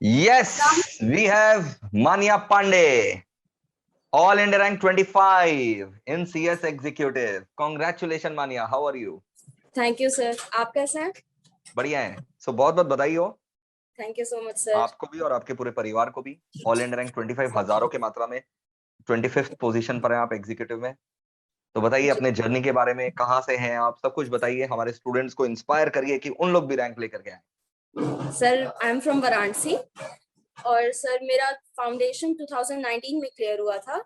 Yes, we have Manya Pandey, All India rank 25 in CS Executive. Congratulations, Manya. How are you? Thank you sir. आप कैसे हैं? बढ़िया है। बहुत बहुत बधाई हो thank you so much sir. आपको भी और आपके पूरे परिवार को भी। ऑल इंडिया रैंक 25 हजारों की मात्रा में 25th पोजीशन पर है आप एग्जीक्यूटिव में। तो बताइए अपने जर्नी के बारे में, कहाँ से हैं आप, सब कुछ बताइए। हमारे स्टूडेंट्स को इंस्पायर करिए कि उन लोग भी रैंक लेकर के आए। Sir I am from Varanasi और सर मेरा फाउंडेशन 2019 में क्लियर हुआ था।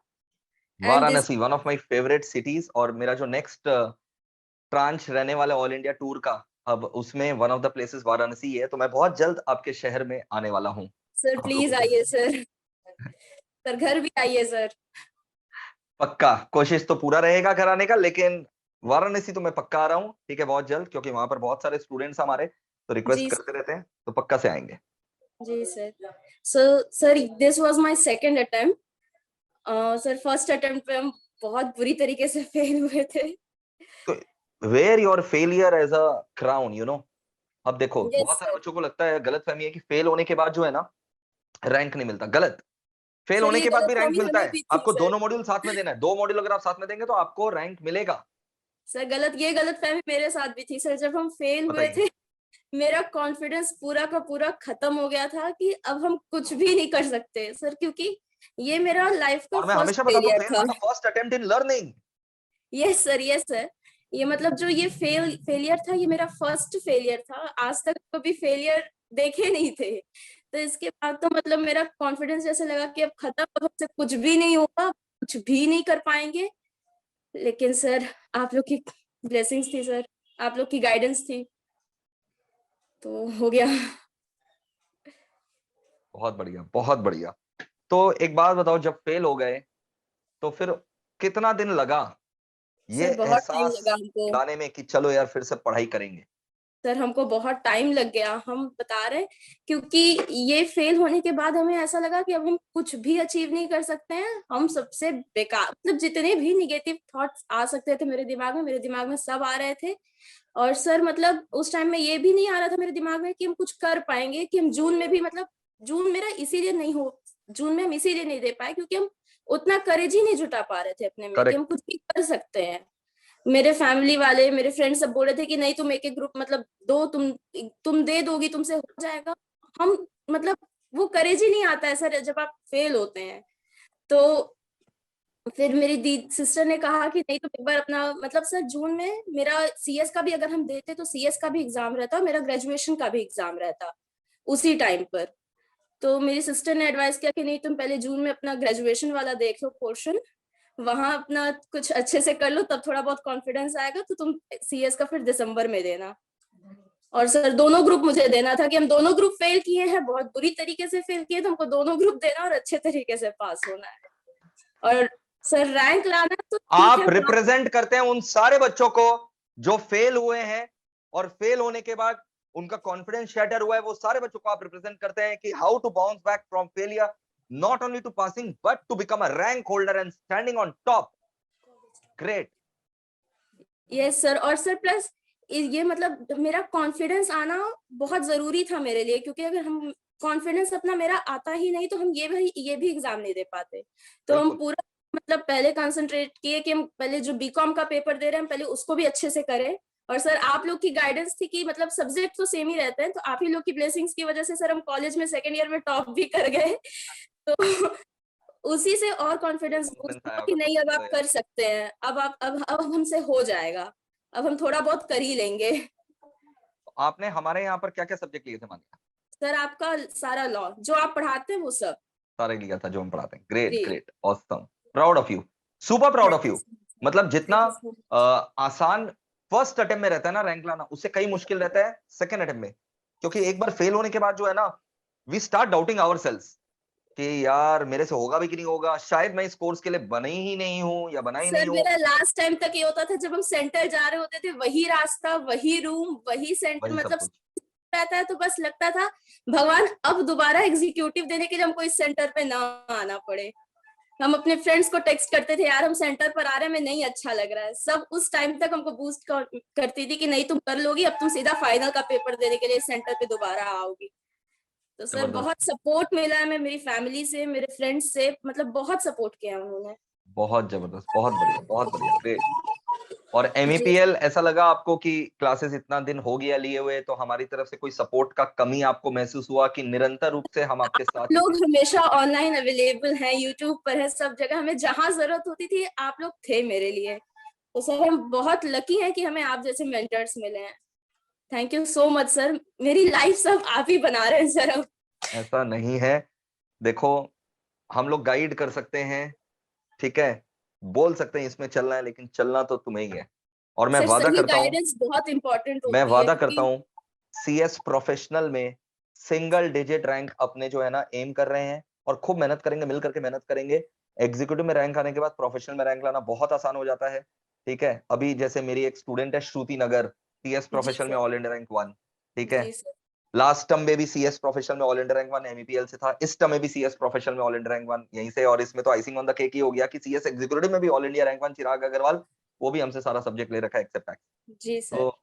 Varanasi one of my favourite cities, और मेरा जो नेक्स्ट ट्रांच रहने वाला ऑल इंडिया टूर का, अब उसमें one of the places Varanasi है। तो मैं बहुत जल्द आपके शहर में आने वाला हूँ। सर प्लीज आइए सर। सर घर भी आइए सर। पक्का, कोशिश तो पूरा रहेगा घर आने का, लेकिन वाराणसी तो मैं पक्का आ रहा हूँ। ठीक है, बहुत जल्द, क्योंकि वहां पर बहुत सारे स्टूडेंट्स हमारे तो रिक्वेस्ट करते रहते हैं, तो पक्का से आएंगे। जी sir. Sir this was my second attempt. Sir first attempt पे हम बहुत बुरी तरीके से फेल हुए थे। तो wear your failure as a crown, you know. अब देखो, यस बहुत सारे सर। बच्चों को लगता है, गलत फहमी है कि फेल होने के बाद जो है ना, रैंक नहीं मिलता। गलत। फेल सर होने ये के बाद भी रैंक गलतफहमी मिलता हमें है। भी थी आपको सर। दोनों मॉड्यूल साथ में देना है, 2 मॉड्यूल अगर आप साथ में देंगे तो आपको रैंक मिलेगा। सर गलतफहमी मेरे साथ भी थी सर। जब हम फेल हुए बताइए। थे मेरा कॉन्फिडेंस पूरा का पूरा खत्म हो गया था कि अब हम कुछ भी नहीं कर सकते सर, क्योंकि ये मेरा लाइफ का और मैं फर्स्ट हमेशा बताता हूँ, फेलियर फेल था। मतलब first attempt in learning. Yes sir, yes sir. ये मतलब जो ये फेलियर था, ये मेरा फर्स्ट फेलियर था। आज तक कभी फेलियर देखे नहीं थे। तो इसके बाद तो मतलब मेरा कॉन्फिडेंस जैसे लगा कि अब खत्म, अब हमसे कुछ भी नहीं होगा, कुछ भी नहीं कर पाएंगे। लेकिन सर आप लोग की ब्लेसिंग्स थी सर, आप लोग की गाइडेंस थी, तो हो गया। बहुत बढ़िया, बहुत बढ़िया। तो एक बात बताओ, जब फेल हो गए तो फिर कितना दिन लगा ये सर बहुत टाइम एहसास लगा हमको। लाने में कि चलो यार फिर से पढ़ाई करेंगे? सर हमको बहुत टाइम लग गया, हम बता रहे हैं, क्योंकि ये फेल होने के बाद हमें ऐसा लगा कि अब हम कुछ भी अचीव नहीं कर सकते हैं। हम सबसे बेकार, मतलब जितने भी निगेटिव थॉट्स आ सकते थे मेरे दिमाग में सब आ रहे थे। और सर मतलब उस टाइम में ये भी नहीं आ रहा था मेरे दिमाग में कि हम कुछ कर पाएंगे, कि हम जून में भी, मतलब जून मेरा इसीलिए नहीं हो, जून में हम इसीलिए नहीं दे पाए क्योंकि हम उतना करेज ही नहीं जुटा पा रहे थे अपने में कि हम करेक्ट। कुछ भी कर सकते हैं। मेरे फैमिली वाले, मेरे फ्रेंड सब बोल रहे थे कि नहीं तुम एक एक ग्रुप मतलब दो, तुम दे दोगी, तुमसे हो जाएगा। हम मतलब वो करेज ही नहीं आता है सर जब आप फेल होते हैं। तो फिर मेरी दी सिस्टर ने कहा कि नहीं तुम एक बार अपना, मतलब सर जून में मेरा सीएस का भी अगर हम देते तो सीएस का भी एग्जाम रहता, मेरा ग्रेजुएशन का भी एग्जाम रहता उसी टाइम पर। तो मेरी सिस्टर ने एडवाइस किया कि नहीं तुम पहले जून में अपना ग्रेजुएशन वाला देख लो पोर्शन, वहां अपना कुछ अच्छे से कर लो, तब थोड़ा बहुत कॉन्फिडेंस आएगा तो तुम सीएस का फिर दिसंबर में देना। और सर दोनों ग्रुप मुझे देना था कि हम दोनों ग्रुप फेल किए हैं, बहुत बुरी तरीके से फेल किए, तो हमको दोनों ग्रुप देना और अच्छे तरीके से पास होना है। और सर रैंक लाना तो ठीक आप है रिप्रेजेंट करते हैं उन सारे बच्चों को जो फेल हुए हैं, और फेल होने के बाद उनका कॉन्फिडेंस शैटर हुआ है। वो सारे बच्चों को आप रिप्रेजेंट करते हैं कि how to bounce back from failure, not only to passing but to become a rank holder and standing on top. Great. Yes sir. और सर प्लस ये मतलब मेरा कॉन्फिडेंस आना बहुत जरूरी था मेरे लिए, क्योंकि अगर हम कॉन्फिडेंस अपना मेरा आता ही नहीं तो हम ये भी एग्जाम नहीं दे पाते। तो हम बिल्कुल। पूरा मतलब पहले कंसंट्रेट किए कि हम पहले जो बीकॉम का पेपर दे रहे हैं पहले उसको भी अच्छे से करें। और सर आप लोग की गाइडेंस थी कि मतलब सब्जेक्ट तो सेम ही रहते हैं, तो आप ही लोग की ब्लेसिंग्स की वजह से सर हम कॉलेज में सेकेंड ईयर में टॉप भी कर गए। तो उसी से और कॉन्फिडेंस बूस्ट कॉन्फिडेंस आया हुआ कि होगा तब, नहीं अब चलो आप यार। कर सकते हैं, अब हमसे हो जाएगा, अब हम थोड़ा बहुत कर ही लेंगे। तो आपने हमारे यहाँ पर क्या क्या सब्जेक्ट लिए थे मानिका? सर आपका सारा लॉ जो आप पढ़ाते हैं वो सब। सारे लिया था जो हम पढ़ाते हैं। ग्रेट, जी। Great, awesome, proud of you, super proud of thank you you. So much sir. मतलब जितना थैंक यू सो मच। आसान फर्स्ट अटेम्प्ट में रहता है ना रैंक लाना, उससे कई मुश्किल रहता है सेकंड अटेम्प्ट में। क्योंकि एक बार फेल होने के बाद जो है ना, वी स्टार्ट डाउटिंग आवरसेल्व्स कि यार मेरे से होगा भी कि नहीं होगा, शायद मैं इस कोर्स के लिए बनी ही नहीं हूं या बना ही सर नहीं हूं। मेरा लास्ट टाइम तक ये होता था, जब हम सेंटर जा रहे होते थे वही रास्ता, वही रूम, वही सेंटर, वही सब मतलब कुछ। रहता है, तो बस लगता था भगवान अब दोबारा एग्जीक्यूटिव देने के लिए हमको इस सेंटर पे ना आना पड़े। हम अपने फ्रेंड्स को टेक्स्ट करते थे यार हम सेंटर पर आ रहे हैं, हमें नहीं अच्छा लग रहा है। सब उस टाइम तक हमको बूस्ट करती थी कि नहीं तुम कर लोगी, अब तुम सीधा फाइनल का पेपर देने के लिए सेंटर पे दोबारा आओगी। तो सर जबरदस्त, बहुत सपोर्ट मिला है, मैं मेरी फैमिली से, मेरे फ्रेंड्स से, मतलब बहुत सपोर्ट किया उन्होंने। बहुत जबरदस्त, बहुत बढ़िया, बहुत बढ़िया, ग्रेट। और जी, एमईपीएल ऐसा लगा आपको कि क्लासेस इतना दिन हो गया लिए हुए, तो हमारी तरफ से कोई सपोर्ट का कमी आपको महसूस हुआ कि निरंतर रूप से हम आपके साथ ही लोग थे? हमेशा ऑनलाइन अवेलेबल हैं, यूट्यूब पर है, सब जगह, हमें जहां जरूरत होती थी आप लोग थे मेरे लिए। तो सर हम बहुत लकी हैं कि हमें आप जैसे मेंटर्स मिले हैं। Thank you so much sir, मेरी लाइफ सब आप ही बना रहे हैं सर अब। ऐसा नहीं है। देखो, हम लोग गाइड कर सकते हैं, ठीक है, बोल सकते हैं इसमें चलना है, लेकिन चलना तो तुम्हें ही है। और सर सही गाइडेंस बहुत इंपॉर्टेंट मैं होती है वादा करता क्योंकि हूँ, सीएस प्रोफेशनल में सिंगल डिजिट रैंक अपने जो है ना एम कर रहे हैं, और खूब मेहनत करेंगे, मिल करके मेहनत करेंगे। एग्जीक्यूटिव में रैंक आने के बाद प्रोफेशनल में रैंक लाना बहुत आसान हो जाता है, ठीक है। अभी जैसे मेरी एक स्टूडेंट है श्रुति नगर, सीएस जी प्रोफेशनल में सर। ऑल इंडिया रैंक 1, ठीक है। जी सर। लास्ट टर्म में भी सीएस प्रोफेशनल में ऑल इंडिया रैंक 1 एमईपीएल से था, इस टर्म में भी सीएस प्रोफेशनल में ऑल इंडिया रैंक 1 यहीं से। और इसमें तो आइसिंग ऑन द केक ही हो गया कि सीएस एग्जीक्यूटिव में भी ऑल इंडिया रैंक 1 चिराग अग्रवाल, वो भी हमसे सारा सब्जेक्ट ले रखा है एक्सेप्ट टैक्स। जी सर। तो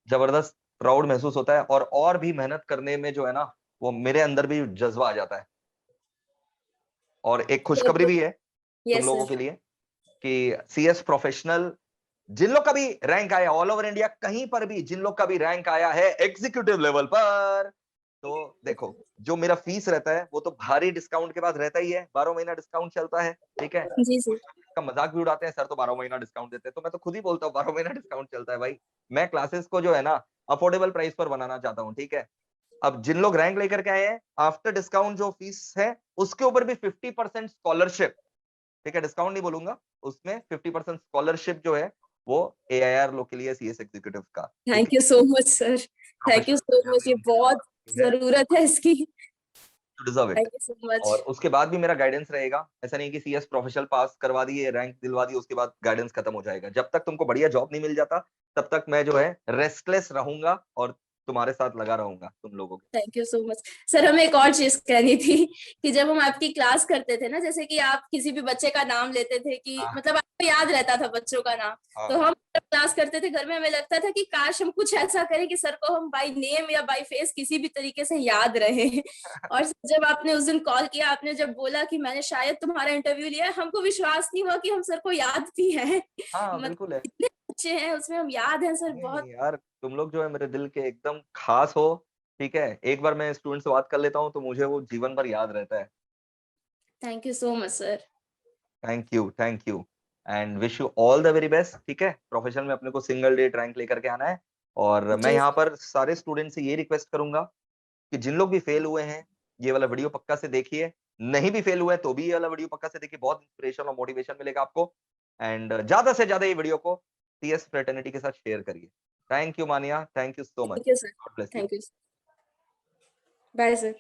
जबरदस्त प्राउड महसूस होता है, और भी मेहनत करने में जो है ना, वो मेरे अंदर भी जज्बा आ जाता है। और एक खुशखबरी भी है तुम यस लोगों सर। के लिए कि सीएस प्रोफेशनल जिन लोग का भी रैंक आया ऑल ओवर इंडिया, कहीं पर भी जिन लोग का भी रैंक आया है एग्जीक्यूटिव लेवल पर, तो देखो, जो मेरा फीस रहता है वो तो भारी डिस्काउंट के बाद रहता ही है, 12 महीना डिस्काउंट चलता है, ठीक है। जी सर। का मजाक भी उड़ाते हैं, सर तो 12 महीना डिस्काउंट देते हैं, तो मैं तो खुद ही बोलता हूँ 12 महीना डिस्काउंट चलता है भाई। मैं क्लासेस को जो है ना अफोर्डेबल प्राइस पर बनाना चाहता हूँ, ठीक है। अब जिन लोग रैंक लेकर के आए हैं, आफ्टर डिस्काउंट जो फीस है उसके ऊपर भी 50% स्कॉलरशिप, ठीक है, डिस्काउंट नहीं बोलूंगा, उसमें 50% स्कॉलरशिप जो है वो एआईआर लोग के लिए, सीएस एग्जीक्यूटिव का, ठीक थैंक है। You so much sir. Thank you professional so journey much, ये उनके लिए बहुत बहुत है, जरूरत है इसकी। To deserve it. Thank you so much. और उसके बाद भी मेरा गाइडेंस रहेगा, ऐसा नहीं कि सीएस प्रोफेशनल पास करवा दिए, रैंक दिलवा दी, उसके बाद गाइडेंस खत्म हो जाएगा। जब तक तुमको बढ़िया जॉब नहीं मिल जाता, तब तक मैं जो है रेस्टलेस रहूंगा और तुम्हारे साथ लगा रहूंगा तुम लोगों के। Thank you so much sir. हमें एक और चीज कहनी थी कि जब हम आपकी क्लास करते थे ना, जैसे कि आप किसी भी बच्चे का नाम लेते थे कि हाँ, मतलब आपको याद रहता था बच्चों का नाम, तो हाँ। हम जब क्लास करते थे घर में, हमें लगता था कि काश हम कुछ ऐसा करें कि सर को हम बाय नेम या बाय फेस किसी भी तरीके से याद रहे। और जब आपने उस दिन कॉल किया, आपने जब बोला कि मैंने शायद तुम्हारा इंटरव्यू लिया है, हमको विश्वास नहीं हुआ कि हम सर को याद भी है। हाँ, मतलब बिल्कुल है। इतने अच्छे हैं उसमें, हम याद हैं सर नहीं बहुत। नहीं यार, तुम लोग जो है मेरे दिल के एकदम खास हो, ठीक है। एक बार मैं स्टूडेंट से बात कर लेता हूँ तो मुझे वो जीवन भर याद रहता है। Thank you so much sir. Thank you, thank you. And wish you all the very best, ठीक है। प्रोफेशनल में अपने को सिंगल डे रैंक लेकर के आना है। और मैं जी यहाँ सर। पर सारे स्टूडेंट से ये रिक्वेस्ट करूंगा कि जिन लोग भी फेल हुए हैं, ये वाला वीडियो पक्का से देखिए। नहीं भी फेल हुए तो भी ये वाला वीडियो पक्का से देखिए, बहुत इंस्पिरेशन और मोटिवेशन मिलेगा आपको। एंड ज्यादा से ज्यादा ये वीडियो को सीएस फ्रेटर्निटी के साथ शेयर करिए। थैंक यू मानिया, thank you so much, thank you sir. God bless you. Thank you. Bye sir.